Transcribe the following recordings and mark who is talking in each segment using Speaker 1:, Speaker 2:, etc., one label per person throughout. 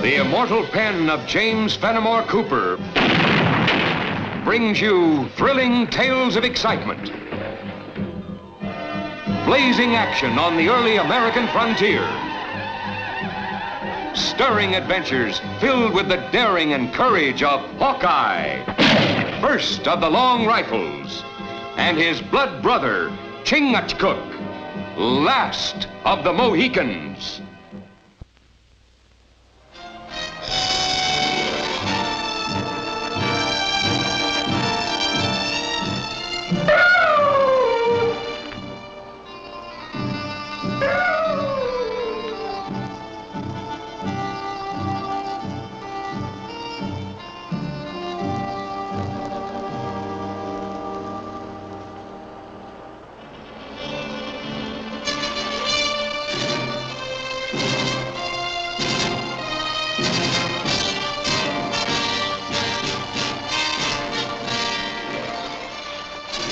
Speaker 1: The immortal pen of James Fenimore Cooper brings you thrilling tales of excitement, blazing action on the early American frontier, stirring adventures filled with the daring and courage of Hawkeye, first of the long rifles, and his blood brother, Chingachgook, last of the Mohicans.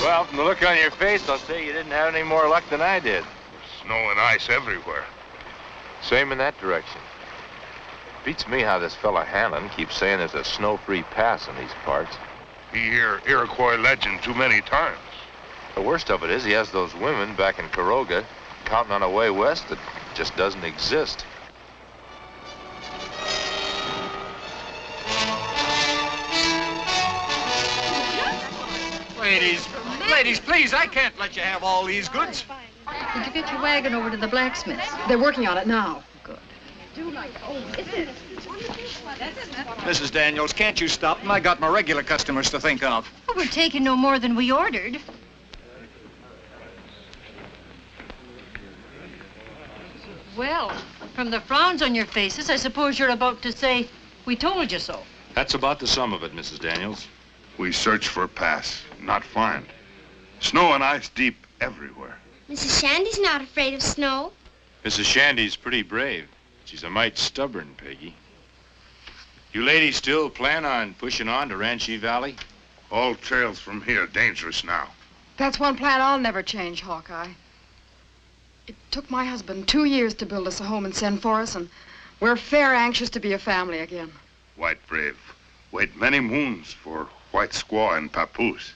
Speaker 2: Well, from the look on your face, I'll say you didn't have any more luck than I did.
Speaker 3: Snow and ice everywhere.
Speaker 2: Same in that direction. Beats me how this fella Hanlon keeps saying there's a snow-free pass in these parts.
Speaker 3: He hear Iroquois legend too many times.
Speaker 2: The worst of it is he has those women back in Caroga counting on a way west that just doesn't exist.
Speaker 4: Ladies, please, I can't let you have all these goods.
Speaker 5: Did you get your wagon over to the blacksmith's?
Speaker 6: They're working on it now.
Speaker 5: Good.
Speaker 4: Mrs. Daniels, can't you stop them? I got my regular customers to think of.
Speaker 5: Well, we're taking no more than we ordered. Well, from the frowns on your faces, I suppose you're about to say, we told you so.
Speaker 2: That's about the sum of it, Mrs. Daniels.
Speaker 3: We search for pass, not find. Snow and ice deep everywhere.
Speaker 7: Mrs. Shandy's not afraid of snow.
Speaker 2: Mrs. Shandy's pretty brave. She's a mite stubborn, Peggy. You ladies still plan on pushing on to Ranchi Valley?
Speaker 3: All trails from here dangerous now.
Speaker 6: That's one plan I'll never change, Hawkeye. It took my husband 2 years to build us a home and send for us, and we're fair anxious to be a family again.
Speaker 3: White brave. Wait many moons for white squaw and papoose.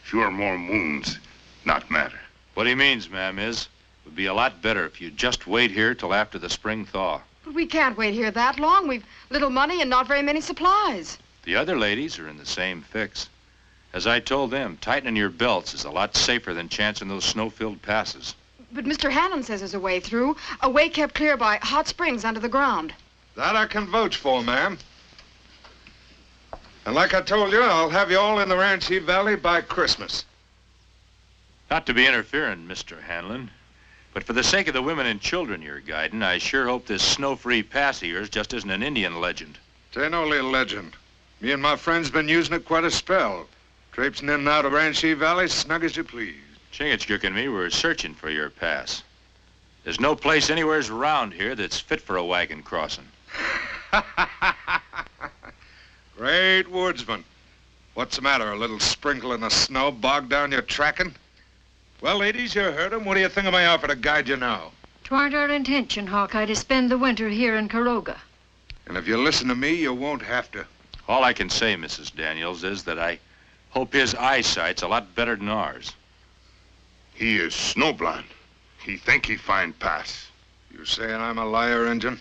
Speaker 3: Fewer more moons, not matter.
Speaker 2: What he means, ma'am, is it would be a lot better if you just wait here till after the spring thaw.
Speaker 6: But we can't wait here that long. We've little money and not very many supplies.
Speaker 2: The other ladies are in the same fix. As I told them, tightening your belts is a lot safer than chancing those snow-filled passes.
Speaker 6: But Mr. Hannon says there's a way through, a way kept clear by hot springs under the ground.
Speaker 8: That I can vouch for, ma'am. And like I told you, I'll have you all in the Ranchi Valley by Christmas.
Speaker 2: Not to be interfering, Mr. Hanlon, but for the sake of the women and children you're guiding, I sure hope this snow-free pass of yours just isn't an Indian legend.
Speaker 8: It ain't only a legend. Me and my friends been using it quite a spell. Traipsing in and out of Ranchi Valley, snug as you please.
Speaker 2: Chingachgook and me were searching for your pass. There's no place anywheres around here that's fit for a wagon crossing.
Speaker 8: Great woodsman. What's the matter, a little sprinkling of snow bogged down your tracking? Well, ladies, you heard him. What do you think of my offer to guide you now?
Speaker 5: 'Twarn't our intention, Hawkeye, to spend the winter here in Caroga.
Speaker 8: And if you listen to me, you won't have to.
Speaker 2: All I can say, Mrs. Daniels, is that I hope his eyesight's a lot better than ours.
Speaker 3: He is snowblind. He think he find pass.
Speaker 8: You saying I'm a liar, Injun?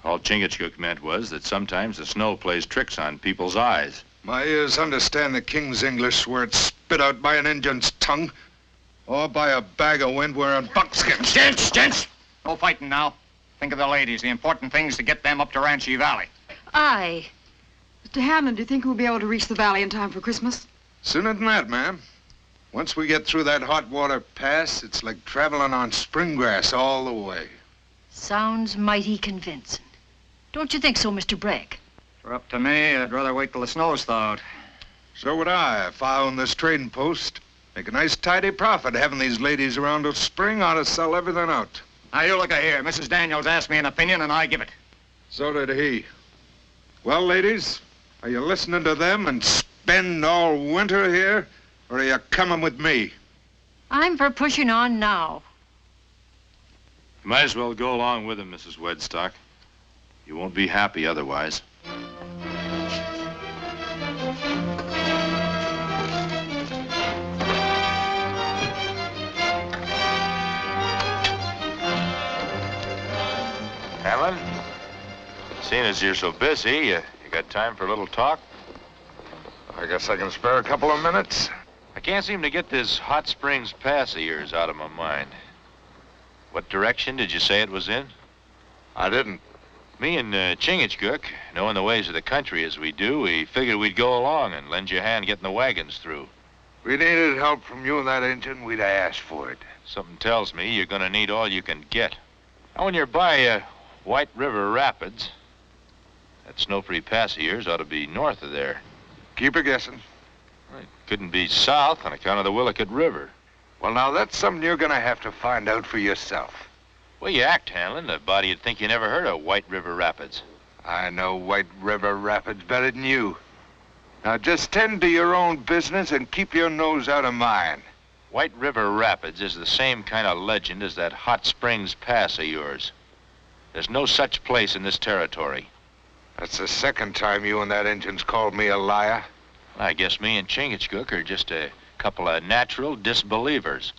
Speaker 2: All Chingachgook meant was that sometimes the snow plays tricks on people's eyes.
Speaker 8: My ears understand the king's English where it's spit out by an Injun's tongue. Or by a bag of wind wearing buckskin.
Speaker 4: Gents! No fighting now. Think of the ladies. The important thing is to get them up to Ranchi Valley.
Speaker 5: Aye.
Speaker 6: Mr. Hammond, do you think we'll be able to reach the valley in time for Christmas?
Speaker 8: Sooner than that, ma'am. Once we get through that hot water pass, it's like traveling on spring grass all the way.
Speaker 5: Sounds mighty convincing. Don't you think so, Mr. Bragg?
Speaker 4: For up to me, I'd rather wait till the snow's thawed.
Speaker 8: So would I, if I owned this trading post. Make a nice tidy profit having these ladies around till spring. Ought to sell everything out.
Speaker 4: Now, you look here. Mrs. Daniels asked me an opinion, and I give it.
Speaker 8: So did he. Well, ladies, are you listening to them and spend all winter here, or are you coming with me?
Speaker 5: I'm for pushing on now.
Speaker 2: You might as well go along with him, Mrs. Wedstock. You won't be happy otherwise. Hanlon, seeing as you're so busy, you got time for a little talk?
Speaker 8: I guess I can spare a couple of minutes.
Speaker 2: I can't seem to get this Hot Springs Pass of yours out of my mind. What direction did you say it was in?
Speaker 8: I didn't.
Speaker 2: Me and Chingachgook, knowing the ways of the country as we do, we figured we'd go along and lend you a hand getting the wagons through.
Speaker 8: We needed help from you and that engine, we'd ask for it.
Speaker 2: Something tells me you're gonna need all you can get. Now, when you're by White River Rapids, that snow-free pass of yours ought to be north of there.
Speaker 8: Keep her guessing.
Speaker 2: It couldn't be south on account of the Willicott River.
Speaker 8: Well, now, that's something you're gonna have to find out for yourself.
Speaker 2: Well, you act, Hanlon. The body'd think you never heard of White River Rapids.
Speaker 8: I know White River Rapids better than you. Now, just tend to your own business and keep your nose out of mine.
Speaker 2: White River Rapids is the same kind of legend as that Hot Springs Pass of yours. There's no such place in this territory.
Speaker 8: That's the second time you and that engine's called me a liar.
Speaker 2: I guess me and Chingachgook are just a couple of natural disbelievers.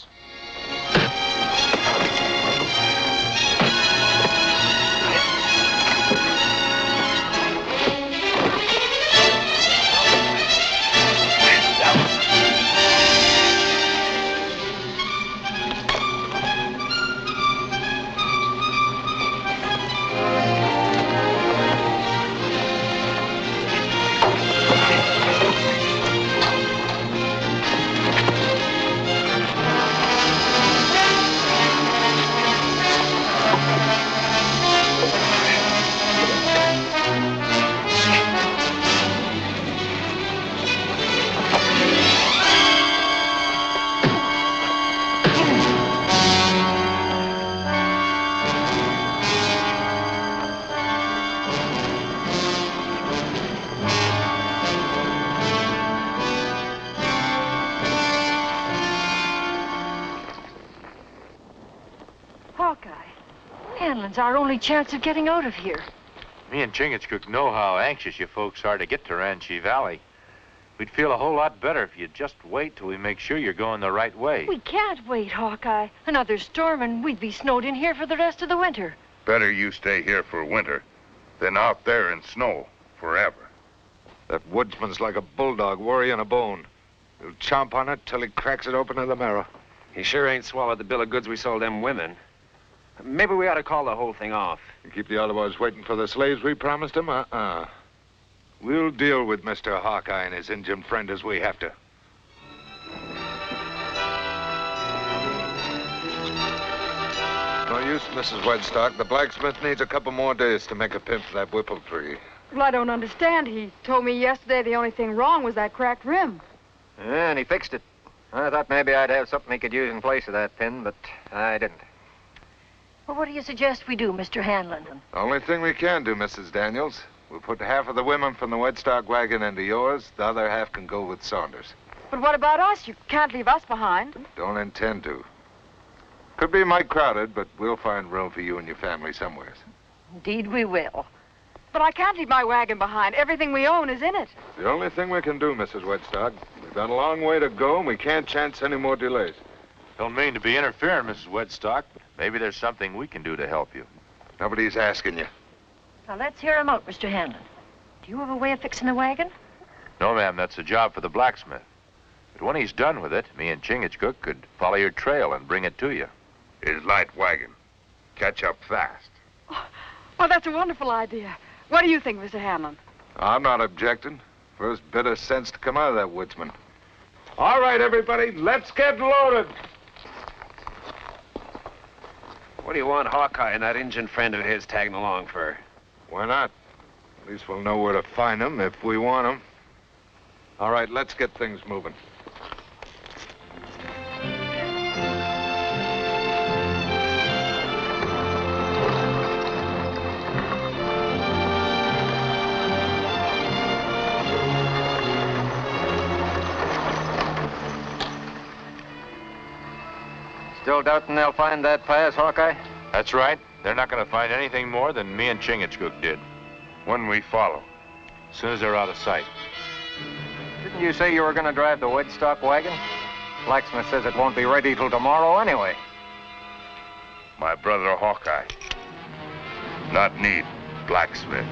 Speaker 5: Hawkeye, Hanlon's our only chance of getting out of here.
Speaker 2: Me and Chingachgook know how anxious you folks are to get to Ranchi Valley. We'd feel a whole lot better if you'd just wait till we make sure you're going the right way.
Speaker 5: We can't wait, Hawkeye. Another storm and we'd be snowed in here for the rest of the winter.
Speaker 3: Better you stay here for winter than out there in snow forever.
Speaker 8: That woodsman's like a bulldog worrying a bone. He'll chomp on it till he cracks it open to the marrow.
Speaker 9: He sure ain't swallowed the bill of goods we sold them women. Maybe we ought to call the whole thing off.
Speaker 8: You keep the other boys waiting for the slaves we promised him? We'll deal with Mr. Hawkeye and his Indian friend as we have to. No use, Mrs. Wedstock. The blacksmith needs a couple more days to make a pin for that whipple tree.
Speaker 6: Well, I don't understand. He told me yesterday the only thing wrong was that cracked rim.
Speaker 4: Yeah, and he fixed it. I thought maybe I'd have something he could use in place of that pin, but I didn't.
Speaker 5: Well, what do you suggest we do, Mr. Hanlon?
Speaker 8: The only thing we can do, Mrs. Daniels, we'll put half of the women from the Wedstock wagon into yours. The other half can go with Saunders.
Speaker 6: But what about us? You can't leave us behind.
Speaker 8: Don't intend to. Could be mighty crowded, but we'll find room for you and your family somewhere.
Speaker 5: Indeed we will.
Speaker 6: But I can't leave my wagon behind. Everything we own is in it.
Speaker 8: The only thing we can do, Mrs. Wedstock. We've got a long way to go, and we can't chance any more delays.
Speaker 2: Don't mean to be interfering, Mrs. Wedstock, but maybe there's something we can do to help you.
Speaker 8: Nobody's asking you.
Speaker 5: Now, let's hear him out, Mr. Hanlon. Do you have a way of fixing the wagon?
Speaker 2: No, ma'am, that's a job for the blacksmith. But when he's done with it, me and Chingachgook could follow your trail and bring it to you.
Speaker 3: His light wagon. Catch up fast.
Speaker 6: Oh, that's a wonderful idea. What do you think, Mr. Hanlon?
Speaker 8: I'm not objecting. First bit of sense to come out of that woodsman. All right, everybody, let's get loaded.
Speaker 9: What do you want Hawkeye and that Injun friend of his tagging along for?
Speaker 8: Why not? At least we'll know where to find them if we want them. All right, let's get things moving.
Speaker 4: Still doubting they'll find that pass, Hawkeye?
Speaker 2: That's right. They're not going to find anything more than me and Chingachgook did.
Speaker 3: When we follow.
Speaker 2: As soon as they're out of sight.
Speaker 4: Didn't you say you were going to drive the wedge stock wagon? Blacksmith says it won't be ready till tomorrow anyway.
Speaker 3: My brother Hawkeye. Not need blacksmith.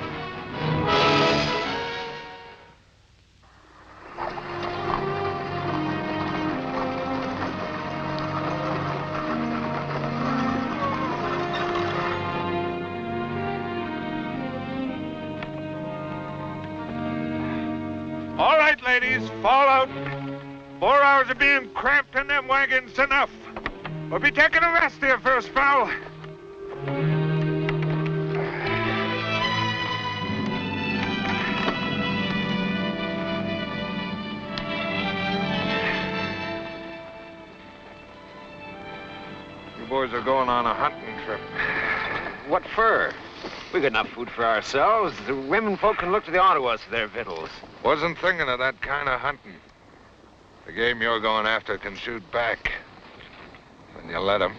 Speaker 8: All right, ladies, fall out. 4 hours of being cramped in them wagons enough. We'll be taking a rest here for a spell. You boys are going on a hunting trip.
Speaker 9: What for? We got enough food for ourselves. The women folk can look to the Ottawas for their victuals.
Speaker 8: Wasn't thinking of that kind of hunting. The game you're going after can shoot back. When you let them.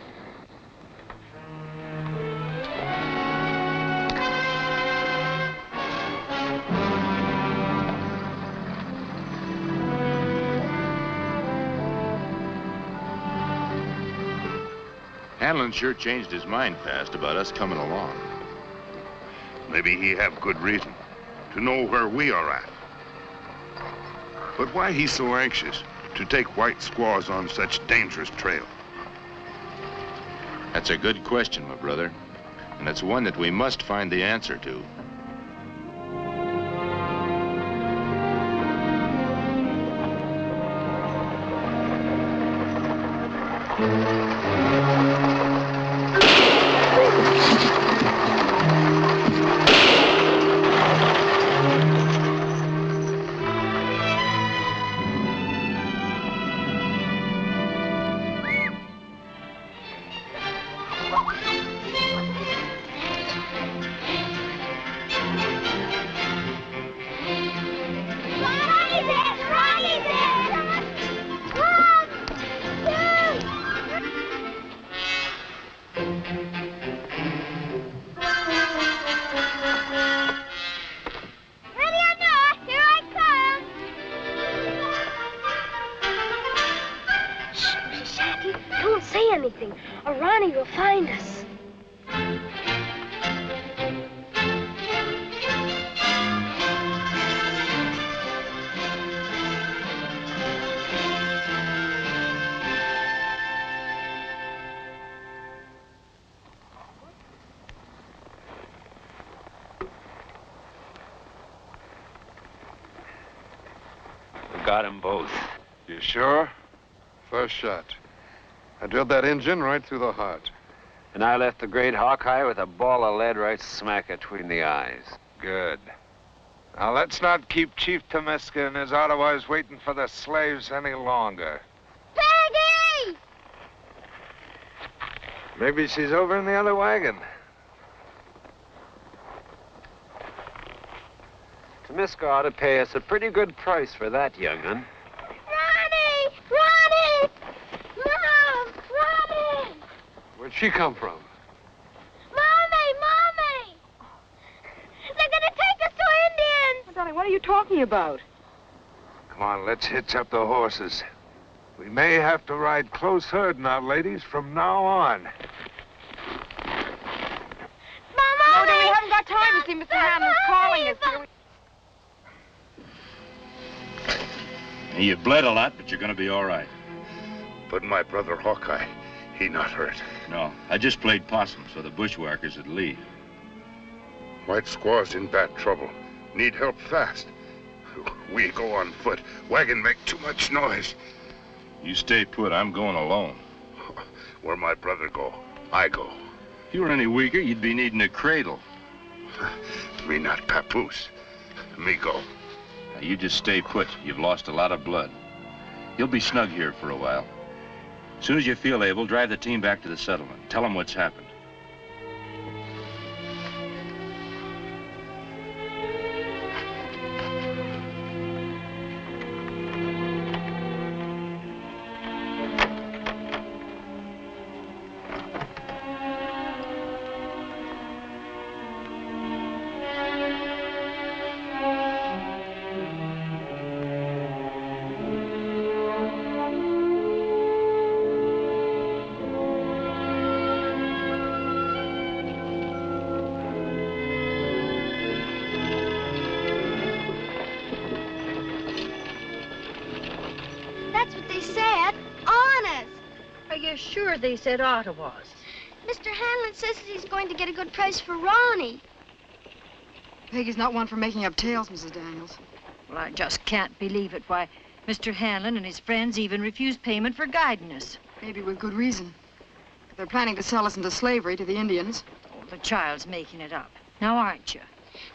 Speaker 2: Hanlon sure changed his mind fast about us coming along.
Speaker 3: Maybe he have good reason to know where we are at. But why he so anxious to take white squaws on such dangerous trail?
Speaker 2: That's a good question, my brother. And it's one that we must find the answer to.
Speaker 9: Got them both.
Speaker 10: You sure? First shot. I drilled that engine right through the heart.
Speaker 9: And I left the great Hawkeye with a ball of lead right smack between the eyes.
Speaker 8: Good. Now, let's not keep Chief Tomiska and his Ottawas waiting for the slaves any longer.
Speaker 7: Peggy!
Speaker 8: Maybe she's over in the other wagon.
Speaker 9: Tomiska ought to pay us a pretty good price for that, young'un.
Speaker 7: Ronnie! Ronnie! Mom! Ronnie!
Speaker 10: Where'd she come from?
Speaker 7: Mommy! Mommy! They're gonna take us to Indians!
Speaker 6: Oh, darling, what are you talking about?
Speaker 8: Come on, let's hitch up the horses. We may have to ride close herd now, ladies, from now on.
Speaker 7: Mama!
Speaker 6: No, we haven't got time to see Mr. Hanlon's calling us here.
Speaker 2: You bled a lot, but you're going to be all right.
Speaker 3: But my brother Hawkeye, he not hurt.
Speaker 2: No, I just played possum so the bushwhackers would leave.
Speaker 3: White squaws in bad trouble. Need help fast. We go on foot. Wagon make too much noise.
Speaker 2: You stay put. I'm going alone.
Speaker 3: Where my brother go, I go.
Speaker 2: If you were any weaker, you'd be needing a cradle.
Speaker 3: Me not papoose. Me go.
Speaker 2: Now, you just stay put. You've lost a lot of blood. You'll be snug here for a while. As soon as you feel able, drive the team back to the settlement. Tell them what's happened.
Speaker 5: you sure they said Ottawas?
Speaker 7: Mr. Hanlon says that he's going to get a good price for Ronnie.
Speaker 6: Peggy's not one for making up tales, Mrs. Daniels.
Speaker 5: Well, I just can't believe it. Why, Mr. Hanlon and his friends even refused payment for guiding us.
Speaker 6: Maybe with good reason. They're planning to sell us into slavery to the Indians.
Speaker 5: Oh, the child's making it up. Now, aren't you?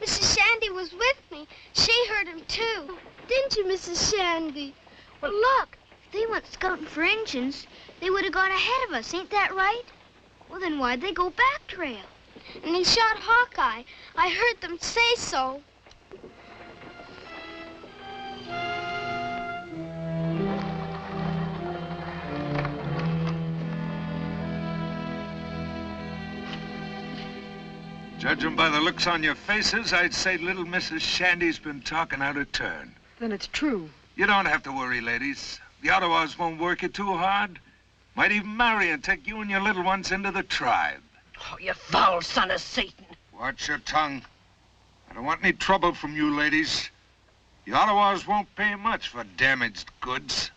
Speaker 7: Mrs. Shandy was with me. She heard him, too. Didn't you, Mrs. Shandy? Well, look. If they went scouting for Injuns, they would have gone ahead of us. Ain't that right? Well, then why'd they go back trail? And he shot Hawkeye. I heard them say so.
Speaker 8: Judging by the looks on your faces, I'd say little Mrs. Shandy's been talking out of turn.
Speaker 6: Then it's true.
Speaker 8: You don't have to worry, ladies. The Ottawas won't work you too hard. Might even marry and take you and your little ones into the tribe.
Speaker 5: Oh, you foul son of Satan.
Speaker 8: Watch your tongue. I don't want any trouble from you ladies. The Ottawas won't pay much for damaged goods.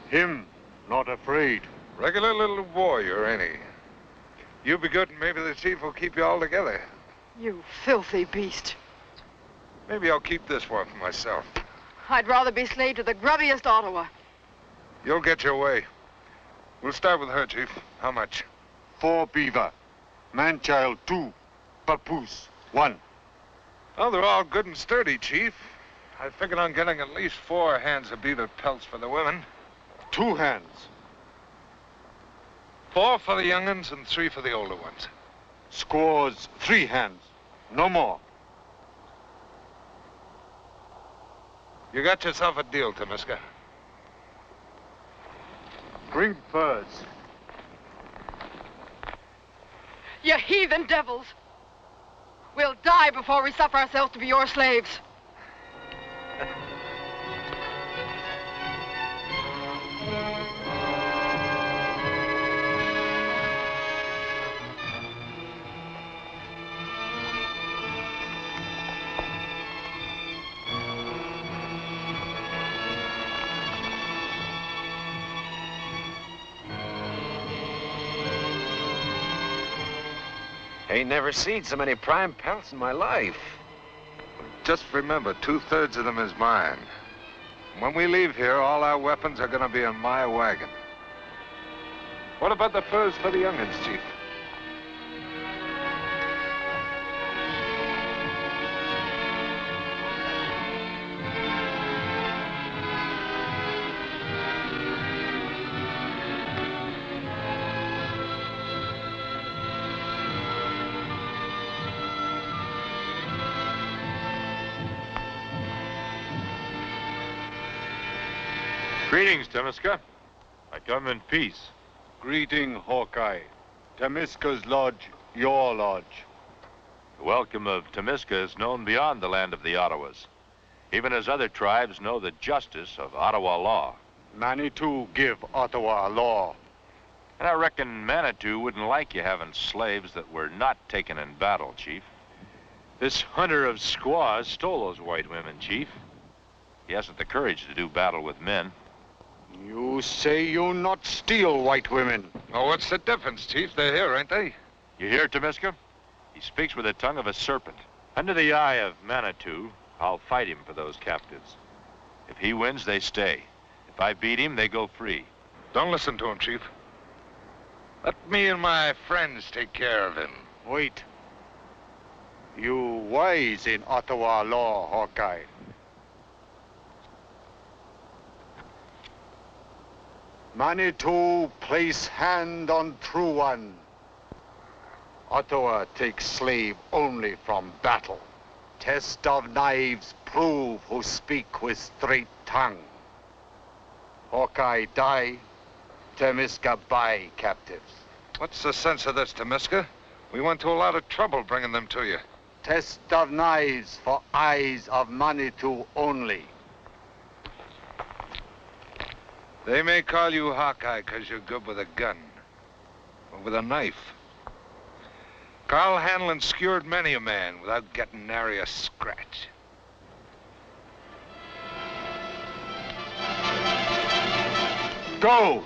Speaker 10: Him, not afraid.
Speaker 8: Regular little warrior, ain't he? You be good and maybe the chief will keep you all together.
Speaker 6: You filthy beast.
Speaker 8: Maybe I'll keep this one for myself.
Speaker 6: I'd rather be slave to the grubbiest Ottawa.
Speaker 8: You'll get your way. We'll start with her, Chief. How much?
Speaker 10: 4 beaver. Man-child 2. Papoose 1.
Speaker 8: Oh, they're all good and sturdy, Chief. I figured on getting at least 4 hands of beaver pelts for the women.
Speaker 10: 2 hands.
Speaker 8: 4 for the young'uns and 3 for the older ones.
Speaker 10: Squaws 3 hands. No more.
Speaker 8: You got yourself a deal, Tamiska.
Speaker 10: Bring furs.
Speaker 6: You heathen devils. We'll die before we suffer ourselves to be your slaves.
Speaker 9: Ain't never seen so many prime pelts in my life.
Speaker 8: Just remember, 2/3 of them is mine. When we leave here, all our weapons are gonna be in my wagon. What about the furs for the young'uns, Chief?
Speaker 2: Greetings, Tamiska. I come in peace.
Speaker 10: Greeting, Hawkeye. Tamiska's lodge, your lodge.
Speaker 2: The welcome of Tamiska is known beyond the land of the Ottawas, even as other tribes know the justice of Ottawa law.
Speaker 10: Manitou give Ottawa law.
Speaker 2: And I reckon Manitou wouldn't like you having slaves that were not taken in battle, Chief. This hunter of squaws stole those white women, Chief. He hasn't the courage to do battle with men.
Speaker 10: You say you not steal white women.
Speaker 8: Oh, what's the difference, Chief? They're here, ain't they?
Speaker 2: You hear, Tamiska? He speaks with the tongue of a serpent. Under the eye of Manitou, I'll fight him for those captives. If he wins, they stay. If I beat him, they go free.
Speaker 8: Don't listen to him, Chief. Let me and my friends take care of him.
Speaker 10: Wait. You wise in Ottawa law, Hawkeye.
Speaker 11: Manitou, place hand on true one. Ottawa takes slave only from battle. Test of knives prove who speak with straight tongue. Hawkeye die, Temiska buy captives.
Speaker 8: What's the sense of this, Temiska? We went to a lot of trouble bringing them to you.
Speaker 11: Test of knives for eyes of Manitou only.
Speaker 8: They may call you Hawkeye because you're good with a gun, but with a knife. Carl Hanlon skewered many a man without getting nary a scratch.
Speaker 11: Go!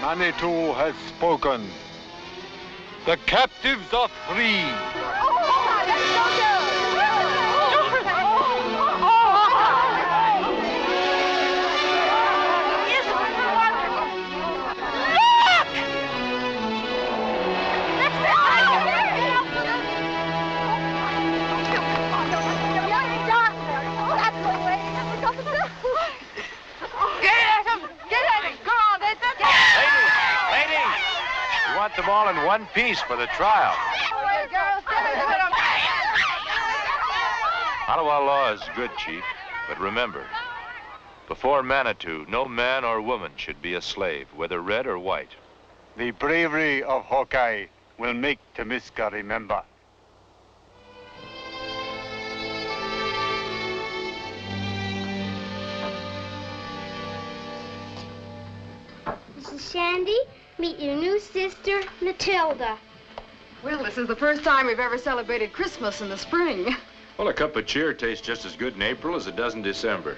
Speaker 11: Manitou has spoken. The captives are free.
Speaker 2: Want them all in one piece for the trial. Ottawa law is good, Chief, but remember, before Manitou, no man or woman should be a slave, whether red or white.
Speaker 11: The bravery of Hawkeye will make Temiska remember.
Speaker 7: Mrs. Shandy, meet your new sister, Matilda.
Speaker 6: Well, this is the first time we've ever celebrated Christmas in the spring.
Speaker 2: Well, a cup of cheer tastes just as good in April as it does in December.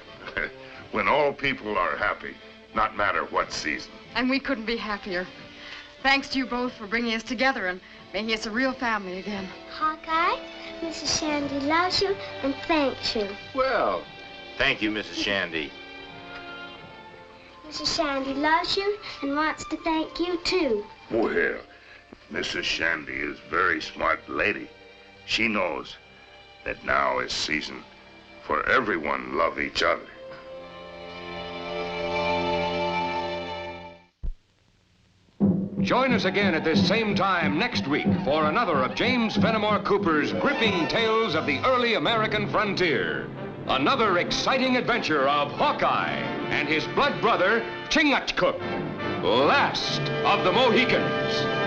Speaker 3: When all people are happy, not matter what season.
Speaker 6: And we couldn't be happier. Thanks to you both for bringing us together and making us a real family again.
Speaker 7: Hawkeye, Mrs. Shandy loves you and thanks you.
Speaker 2: Well, thank you, Mrs. Shandy.
Speaker 7: Mrs. Shandy loves you and wants to thank you, too.
Speaker 3: Well, Mrs. Shandy is a very smart lady. She knows that now is season for everyone love each other.
Speaker 1: Join us again at this same time next week for another of James Fenimore Cooper's gripping tales of the early American frontier. Another exciting adventure of Hawkeye and his blood brother, Chingachgook, last of the Mohicans.